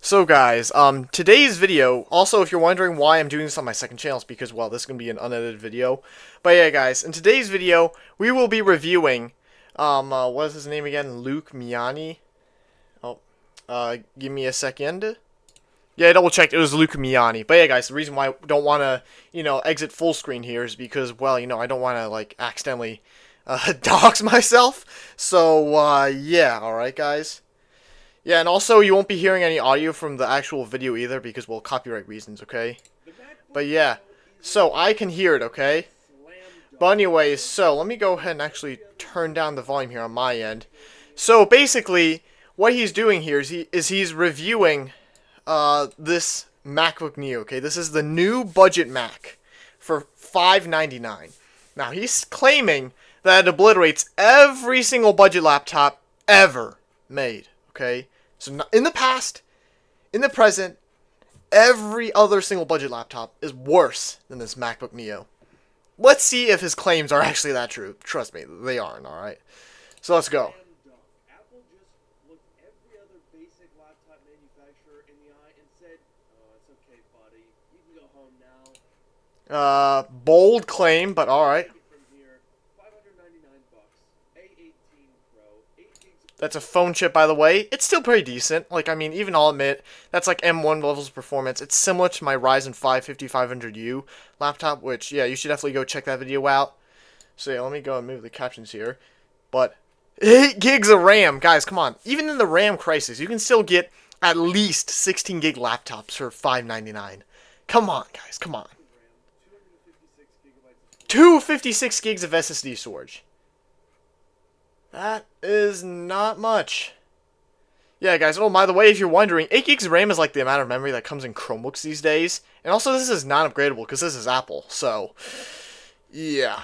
So guys, today's video, also if you're wondering why I'm doing this on my second channel, it's because, well, this is going to be an unedited video. But yeah guys, in today's video, we will be reviewing, what is his name again? Miani? Oh, give me a second. Yeah, I double checked, it was Miani. But yeah guys, the reason why I don't want to, exit full screen here is because, well, I don't want to, like, accidentally, dox myself. So, yeah, alright guys. Yeah, and also you won't be hearing any audio from the actual video either because, well, copyright reasons, okay? But yeah, so I can hear it, okay? But anyways, so let me go ahead and actually turn down the volume here on my end. So basically, what he's doing here is he's reviewing this MacBook Neo, okay? This is the new budget Mac for $599. Now, he's claiming that it obliterates every single budget laptop ever made, okay? So in the past, in the present, every other single budget laptop is worse than this MacBook Neo. Let's see if his claims are actually that true. Trust me, they aren't, alright? So let's go. Apple just looked every other basic laptop manufacturer in the eye and said, "Oh, it's okay, buddy. You can go home now." Bold claim, but alright. From here, $599, A18 Pro, 8 gigs of That's a phone chip, by the way. It's still pretty decent. Like, I mean, even I'll admit, that's like M1 levels of performance. It's similar to my Ryzen 5 5500U laptop, which, yeah, you should definitely go check that video out. So, yeah, let me go and move the captions here. But 8 gigs of RAM. Guys, come on. Even in the RAM crisis, you can still get at least 16 gig laptops for $599. Come on, guys. Come on. RAM, 256 gigabytes. 256 gigs of SSD storage. That is not much. Yeah, guys. Oh, by the way, if you're wondering, 8 gigs of RAM is like the amount of memory that comes in Chromebooks these days. And also, this is non-upgradable because this is Apple. So, yeah.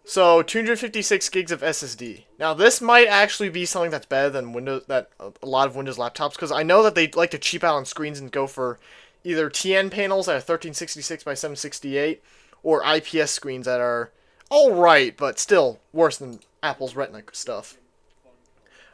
So 256 gigs of SSD. Now this might actually be something that's better than Windows, that a lot of Windows laptops, because I know that they like to cheap out on screens and go for either TN panels that are 1366 by 768 or IPS screens that are alright, but still worse than Apple's Retina stuff.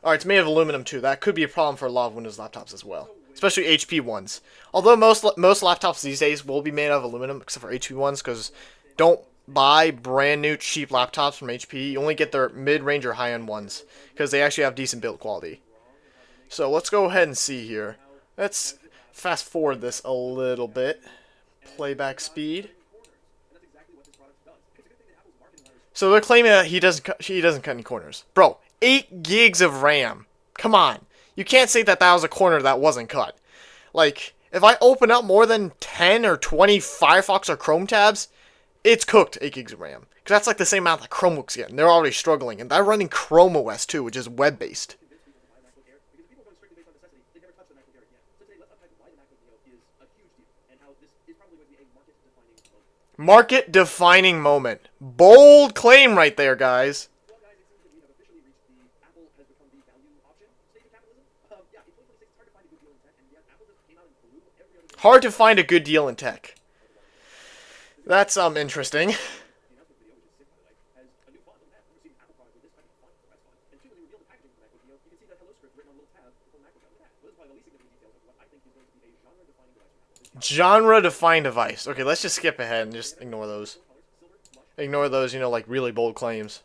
Alright, it's made of aluminum too. That could be a problem for a lot of Windows laptops as well, especially HP ones. Although most laptops these days will be made out of aluminum, except for HP ones, because don't buy brand new cheap laptops from HP. You only get their mid-range or high-end ones because they actually have decent build quality. So let's go ahead and see here. Let's fast forward this a little bit. Playback speed. So they're claiming that he doesn't cut any corners. Bro, 8 gigs of RAM. Come on. You can't say that that was a corner that wasn't cut. Like, if I open up more than 10 or 20 Firefox or Chrome tabs, it's cooked 8 gigs of RAM. Because that's like the same amount that Chromebooks get, and they're already struggling. And they're running Chrome OS too, which is web-based. Market-defining moment. Bold claim right there, guys. Hard to find a good deal in tech. That's interesting. Genre-defined device. Okay, let's just skip ahead and just ignore those. Ignore those, like really bold claims.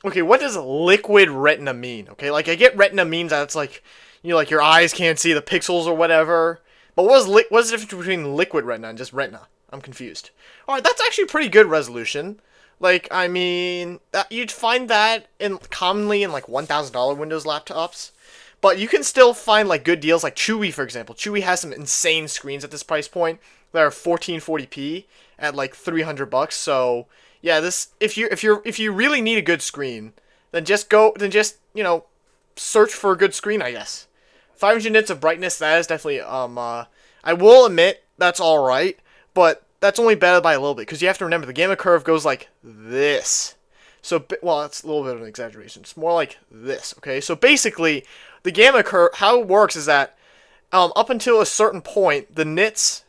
Okay, what does liquid retina mean? Okay, like I get retina means that it's like, like your eyes can't see the pixels or whatever. But what's the difference between liquid retina and just retina? I'm confused. Alright, that's actually pretty good resolution. Like, I mean, you'd find that commonly in like $1,000 Windows laptops. But you can still find like good deals, like Chewy, for example. Chewy has some insane screens at this price point that are 1440p at like $300. So yeah, this if you really need a good screen, then just search for a good screen, I guess. 500 nits of brightness, that is definitely I will admit that's all right, but that's only better by a little bit because you have to remember the gamma curve goes like this. So, well, that's a little bit of an exaggeration. It's more like this, okay? So basically, the gamma curve, how it works is that up until a certain point, the nits,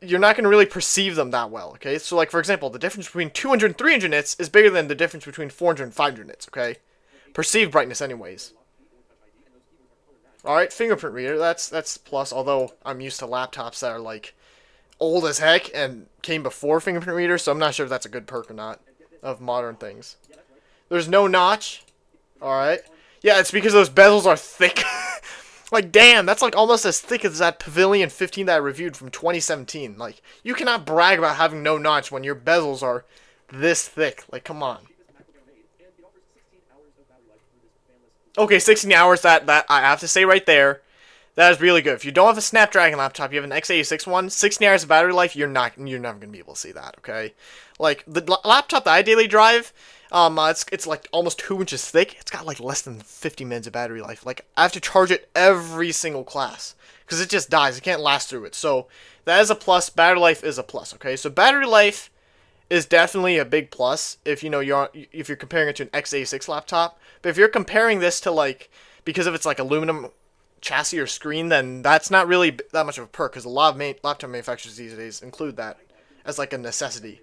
you're not going to really perceive them that well, okay? So, like, for example, the difference between 200 and 300 nits is bigger than the difference between 400 and 500 nits, okay? Perceived brightness anyways. All right, fingerprint reader. That's plus. Although I'm used to laptops that are like old as heck and came before fingerprint reader, so I'm not sure if that's a good perk or not of modern things. There's no notch. All right. Yeah, it's because those bezels are thick. Like, damn, that's like almost as thick as that Pavilion 15 that I reviewed from 2017. Like, you cannot brag about having no notch when your bezels are this thick. Like, come on. Okay, 16 hours, that I have to say right there, that is really good. If you don't have a Snapdragon laptop, you have an x86 one, 16 hours of battery life, you're never going to be able to see that, okay? Like, the laptop that I daily drive, it's like almost 2 inches thick. It's got like less than 50 minutes of battery life. Like, I have to charge it every single class because it just dies. It can't last through it. So, that is a plus. Battery life is a plus, okay? So, battery life is definitely a big plus if if you're comparing it to an x86 laptop. But if you're comparing this to like, because of its like aluminum chassis or screen, then that's not really that much of a perk because a lot of laptop manufacturers these days include that as like a necessity.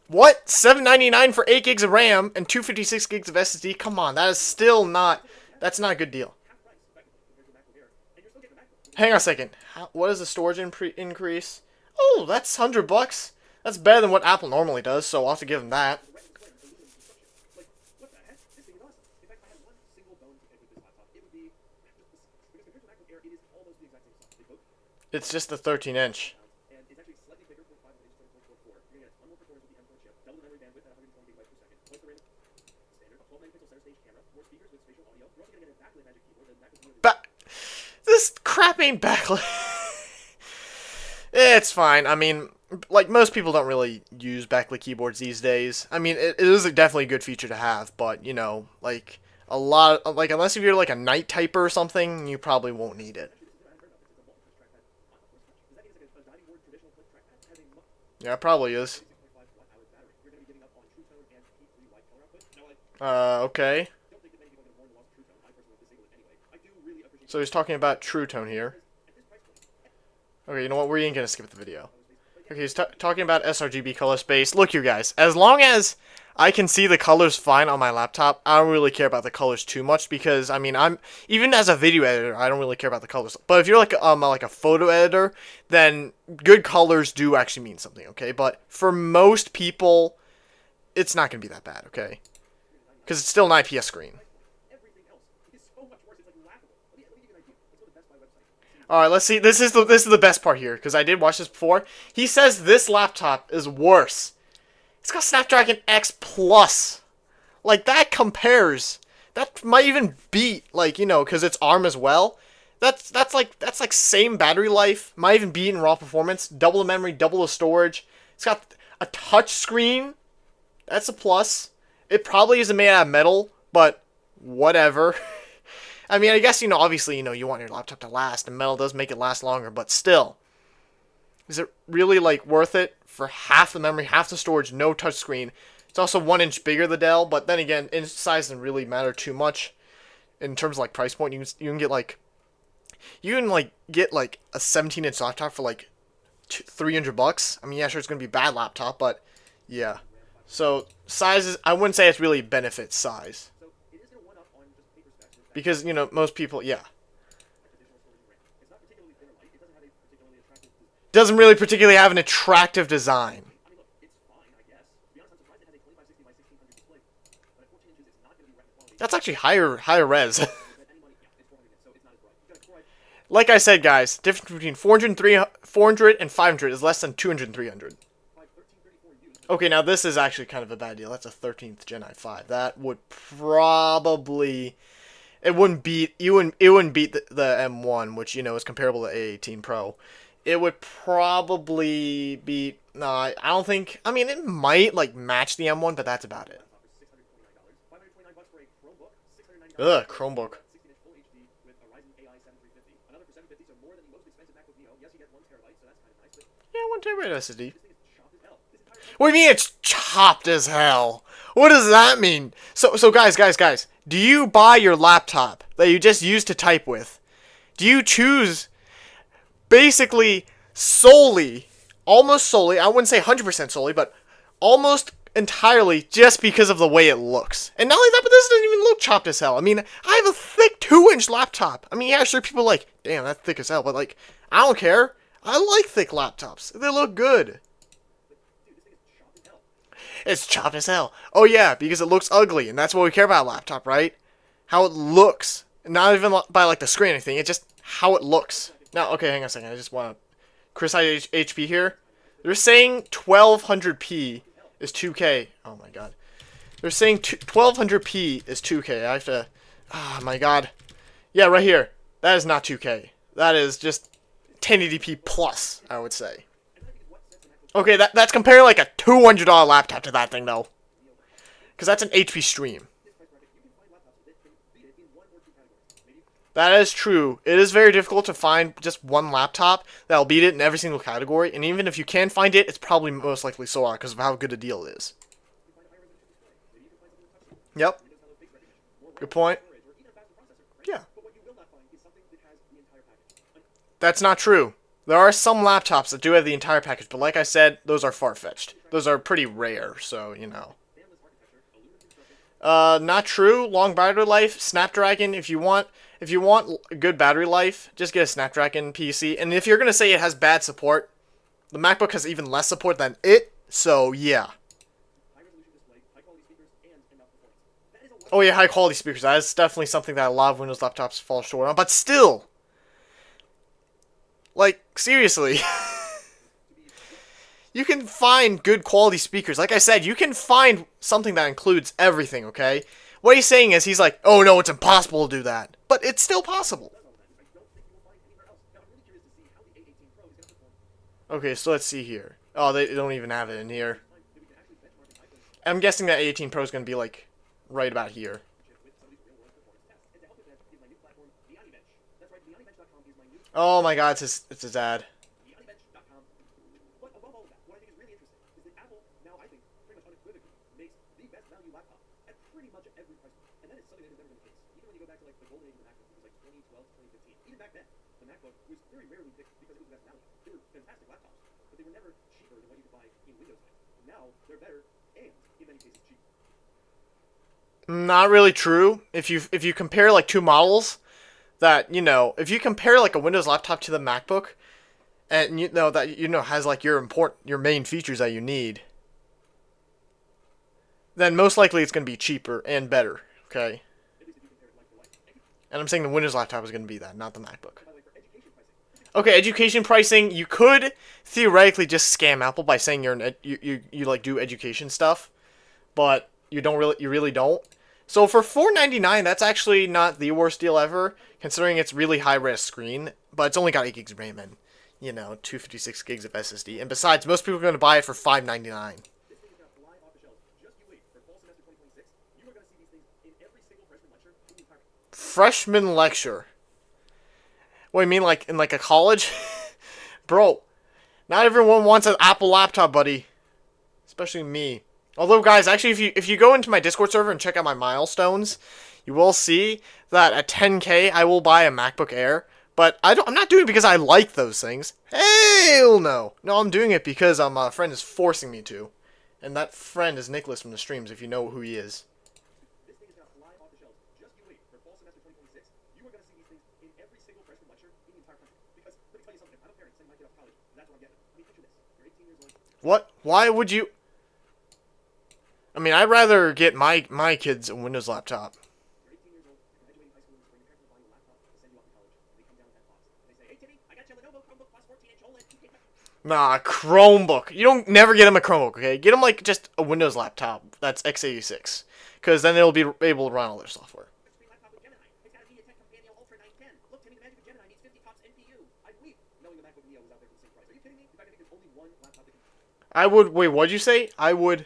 What? $799 for 8 gigs of RAM and 256 gigs of SSD? Come on, that is still not. That's not a good deal. Hang on a second. What is the storage increase? Oh, that's $100. That's better than what Apple normally does, so I'll have to give them that. It's just the 13-inch. This crap ain't backlit. It's fine. I mean, like, most people don't really use backlit keyboards these days. I mean, it is definitely a good feature to have, but, you know, like, unless if you're like a night typer or something, you probably won't need it. Yeah, it probably is. Okay. So he's talking about True Tone here. Okay, you know what? We ain't gonna skip the video. Okay, he's talking about sRGB color space. Look, you guys. As long as I can see the colors fine on my laptop, I don't really care about the colors too much because, I mean, even as a video editor, I don't really care about the colors. But if you're like a photo editor, then good colors do actually mean something, okay? But for most people, it's not gonna be that bad, okay? Because it's still an IPS screen. All right, let's see. This is the best part here because I did watch this before. He says this laptop is worse. It's got Snapdragon X Plus. Like, that compares. That might even beat, like, you know, because it's ARM as well. That's like same battery life. Might even beat in raw performance. Double the memory, double the storage. It's got a touch screen. That's a plus. It probably isn't made out of metal, but whatever. I mean, I guess, you know, obviously, you know, you want your laptop to last, and metal does make it last longer, but still. Is it really, like, worth it for half the memory, half the storage, no touchscreen? It's also 1 inch bigger, the Dell, but then again, inch size doesn't really matter too much in terms of, like, price point. You can get, like, a 17-inch laptop for, like, $300. I mean, yeah, sure, it's going to be a bad laptop, but, yeah. So, sizes, I wouldn't say it's really benefit size. Because, you know, most people, yeah. Doesn't really particularly have an attractive design. That's actually higher res. Like I said, guys, difference between 400 and 500 is less than 200 and 300. Okay, now this is actually kind of a bad deal. That's a 13th Gen i5. That would probably... It wouldn't beat the M1, which, you know, is comparable to A18 Pro. It would probably beat... No, I don't think... I mean, it might, like, match the M1, but that's about it. Ugh, Chromebook. Yeah, 1 terabyte SSD. What do you mean it's chopped as hell? What does that mean? So guys, do you buy your laptop that you just use to type with? Do you choose basically solely, almost solely, I wouldn't say 100% solely, but almost entirely just because of the way it looks. And not only that, but this doesn't even look chopped as hell. I mean, I have a thick 2-inch laptop. I mean, yeah, sure, people are like, damn, that's thick as hell, but like, I don't care. I like thick laptops. They look good. It's chopped as hell. Oh yeah, because it looks ugly, and that's what we care about a laptop, right? How it looks. Not even by like the screen or anything, it's just how it looks. Now, okay, hang on a second. I just want to criticize HP here. They're saying 1200p is 2K. Oh my god. They're saying 1200p is 2K. I have to... Oh my god. Yeah, right here. That is not 2K. That is just 1080p plus, I would say. Okay, that's comparing like a $200 laptop to that thing, though. Because that's an HP stream. That is true. It is very difficult to find just one laptop that'll beat it in every single category, and even if you can find it, it's probably most likely sold out because of how good a deal it is. Yep. Good point. Yeah. That's not true. There are some laptops that do have the entire package, but like I said, those are far-fetched. Those are pretty rare, so, you know. Not true. Long battery life. Snapdragon, if you want good battery life, just get a Snapdragon PC. And if you're going to say it has bad support, the MacBook has even less support than it, so yeah. Oh yeah, high quality speakers. That is definitely something that a lot of Windows laptops fall short on, but still. Like, seriously. You can find good quality speakers. Like I said, you can find something that includes everything, okay? What he's saying is, he's like, oh no, it's impossible to do that. But it's still possible. Okay, so let's see here. Oh, they don't even have it in here. I'm guessing that A18 Pro is going to be like right about here. Oh my god, it's his ad. Not really true. If you compare like two models, that, you know, if you compare like a Windows laptop to the MacBook, and you know that, you know, has like your main features that you need, then most likely it's going to be cheaper and better, okay? And I'm saying the Windows laptop is going to be that, not the MacBook. Okay, education pricing, you could theoretically just scam Apple by saying you like do education stuff, but you really don't. So for $4.99, that's actually not the worst deal ever, considering it's really high-res screen, but it's only got 8 gigs of RAM and, you know, 256 gigs of SSD. And besides, most people are going to buy it for $5.99. Freshman lecture. What, you mean like in like a college? Bro, not everyone wants an Apple laptop, buddy. Especially me. Although, guys, actually, if you go into my Discord server and check out my milestones, you will see that at 10K, I will buy a MacBook Air. But I'm not doing it because I like those things. Hell no. No, I'm doing it because a friend is forcing me to. And that friend is Nicholas from the streams, if you know who he is. What? Why would you... I mean, I'd rather get my kids a Windows laptop. Nah, Chromebook. You don't never get them a Chromebook, okay? Get them like just a Windows laptop that's x86, because then it'll be able to run all their software. I would... Wait, what'd you say? I would...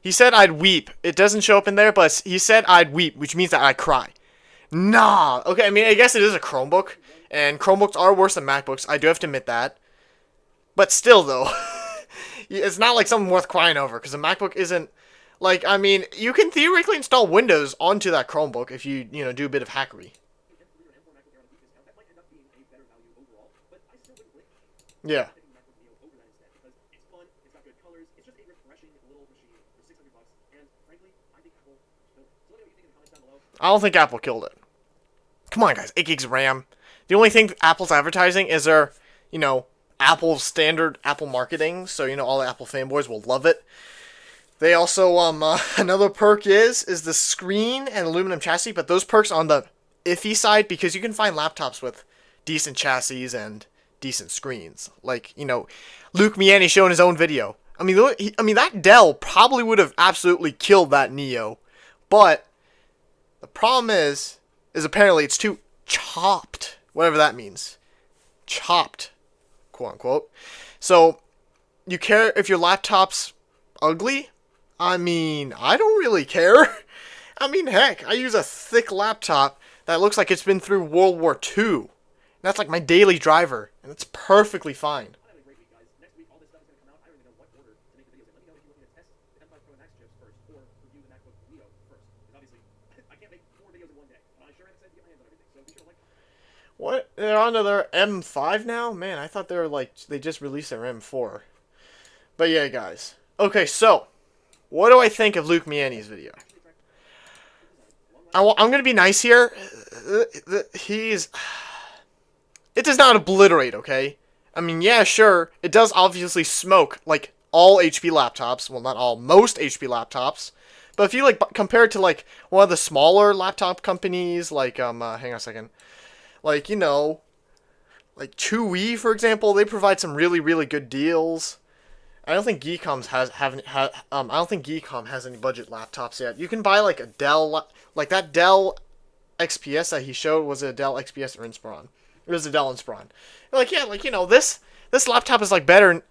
He said I'd weep. It doesn't show up in there, but he said I'd weep, which means that I cry. Nah. Okay, I mean, I guess it is a Chromebook, and Chromebooks are worse than MacBooks. I do have to admit that. But still, though, it's not like something worth crying over, because a MacBook isn't... Like, I mean, you can theoretically install Windows onto that Chromebook if you know, do a bit of hackery. Yeah. it's just a refreshing little machine for $600, and frankly, I think Apple killed it. So let me know what you think in the comments down below. I don't think Apple killed it. Come on, guys, 8 gigs of RAM. The only thing Apple's advertising is their, Apple standard Apple marketing, so all the Apple fanboys will love it. They also another perk is the screen and aluminum chassis, but those perks on the iffy side because you can find laptops with decent chassis and decent screens. Like, Luke Miani showed in his own video. I mean that Dell probably would have absolutely killed that Neo, but the problem is apparently it's too chopped, whatever that means. Chopped, quote unquote. So, you care if your laptop's ugly? I mean, I don't really care. I mean, heck, I use a thick laptop that looks like it's been through World War II. That's like my daily driver, and it's perfectly fine. I'm having a great week, guys. Next week, all this stuff is going to come out. I don't even know what order to make the videos in. Let me know if you're looking to test the M5 Pro Max chips first, or review the MacBook Neo first. Because obviously, I can't make 4 videos in one day. But I sure am excited to get my hands on everything. So be sure to like. What? They're on to their M5 now? Man, I thought they were they just released their M4. But yeah, guys. Okay, so what do I think of Luke Miani's video? I'm going to be nice here. It does not obliterate, okay? I mean, yeah, sure, it does obviously smoke, like, all HP laptops. Well, not all, most HP laptops. But if you, compare it to, one of the smaller laptop companies, hang on a second. Like Chewy, for example, they provide some really, really good deals. I don't think Geekom has any budget laptops yet. You can buy a Dell, that Dell XPS that he showed. Was it a Dell XPS or Inspiron? It was a Dell Inspiron. This laptop is better in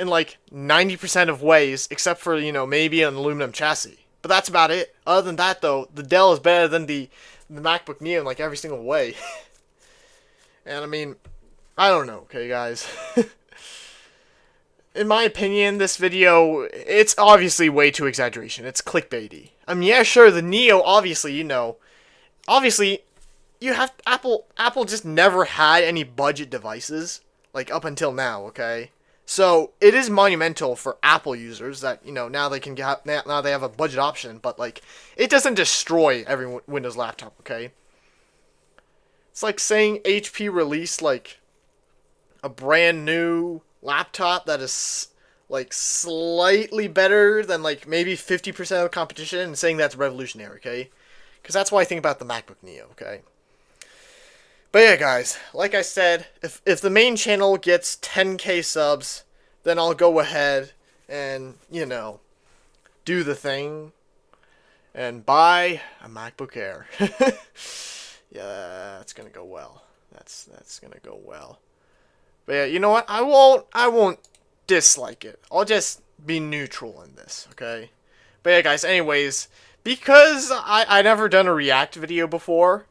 90% of ways, except for maybe an aluminum chassis. But that's about it. Other than that, though, the Dell is better than the MacBook Neo in every single way. And I mean, I don't know, okay, guys. In my opinion, this video, it's obviously way too exaggeration. It's clickbaity. I mean, yeah, sure, the Neo, obviously, obviously, you have, Apple just never had any budget devices, up until now, okay? So, it is monumental for Apple users that, now they can get, now they have a budget option, but, it doesn't destroy every Windows laptop, okay? It's like saying HP released, a brand new laptop that is slightly better than maybe 50% of the competition and saying that's revolutionary, okay? Because that's what I think about the MacBook Neo, okay? But yeah, guys, like I said, if the main channel gets 10k subs, then I'll go ahead and, do the thing and buy a MacBook Air. Yeah, that's gonna go well. That's gonna go well. But yeah, you know what? I won't dislike it. I'll just be neutral in this, okay? But yeah, guys, anyways, because I never done a react video before,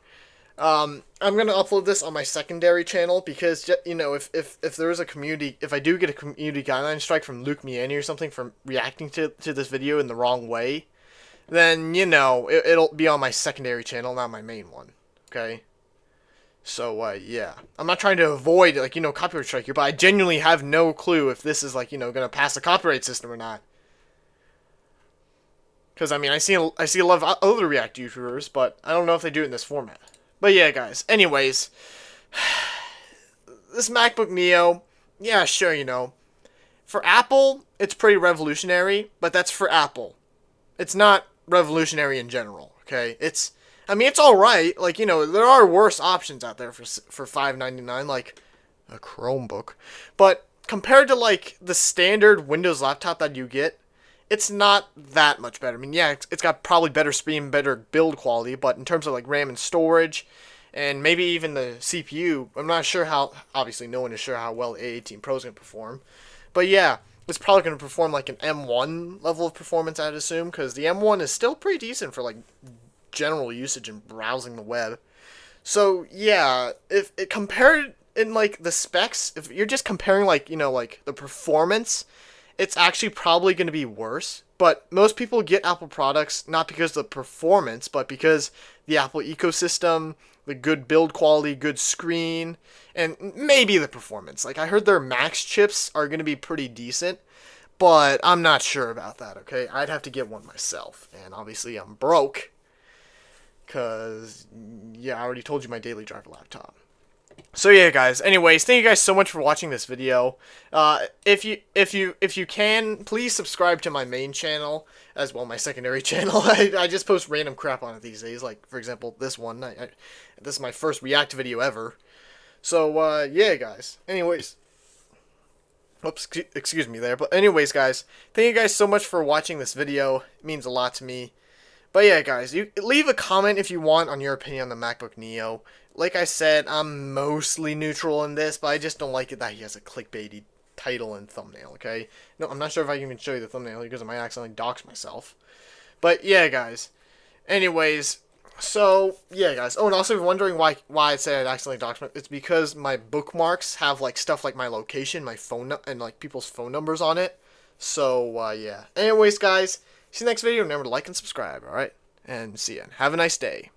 I'm gonna upload this on my secondary channel because, if there is a community, if I do get a community guideline strike from Luke Miani or something for reacting to this video in the wrong way, then, it'll be on my secondary channel, not my main one, okay? So, yeah. I'm not trying to avoid, copyright strike here, but I genuinely have no clue if this is, gonna pass the copyright system or not. Because, I mean, I see a lot of other React YouTubers, but I don't know if they do it in this format. But yeah, guys. Anyways, this MacBook Neo, yeah, sure, for Apple, it's pretty revolutionary, but that's for Apple. It's not revolutionary in general, okay? It's alright. There are worse options out there for $5.99, like a Chromebook. But compared to, the standard Windows laptop that you get, it's not that much better. I mean, yeah, it's got probably better speed, better build quality, but in terms of, RAM and storage, and maybe even the CPU, I'm not sure how, obviously no one is sure how well the A18 Pro is going to perform. But yeah, it's probably going to perform like an M1 level of performance, I'd assume, because the M1 is still pretty decent for, general usage and browsing the web. So, yeah, if it compared in, the specs, if you're just comparing, the performance, it's actually probably going to be worse. But most people get Apple products not because of the performance, but because the Apple ecosystem, the good build quality, good screen, and maybe the performance. I heard their Max chips are going to be pretty decent, but I'm not sure about that, okay? I'd have to get one myself, and obviously I'm broke, because, yeah, I already told you my daily driver laptop. So yeah, guys. Anyways, thank you guys so much for watching this video. If you can, please subscribe to my main channel as well, my secondary channel. I just post random crap on it these days. Like for example, this one. This is my first React video ever. So yeah, guys. Anyways, oops, excuse me there. But anyways, guys, thank you guys so much for watching this video. It means a lot to me. But yeah, guys, you leave a comment if you want on your opinion on the MacBook Neo. Like I said, I'm mostly neutral in this, but I just don't like it that he has a clickbaity title and thumbnail, okay? No, I'm not sure if I can even show you the thumbnail because I might accidentally dox myself. But yeah, guys. Anyways, so yeah, guys. Oh, and also if you're wondering why I said I accidentally doxed myself, it's because my bookmarks have like stuff like my location, my phone, and like people's phone numbers on it. So yeah. Anyways, guys. See you next video. Remember to like and subscribe, alright? And see ya. Have a nice day.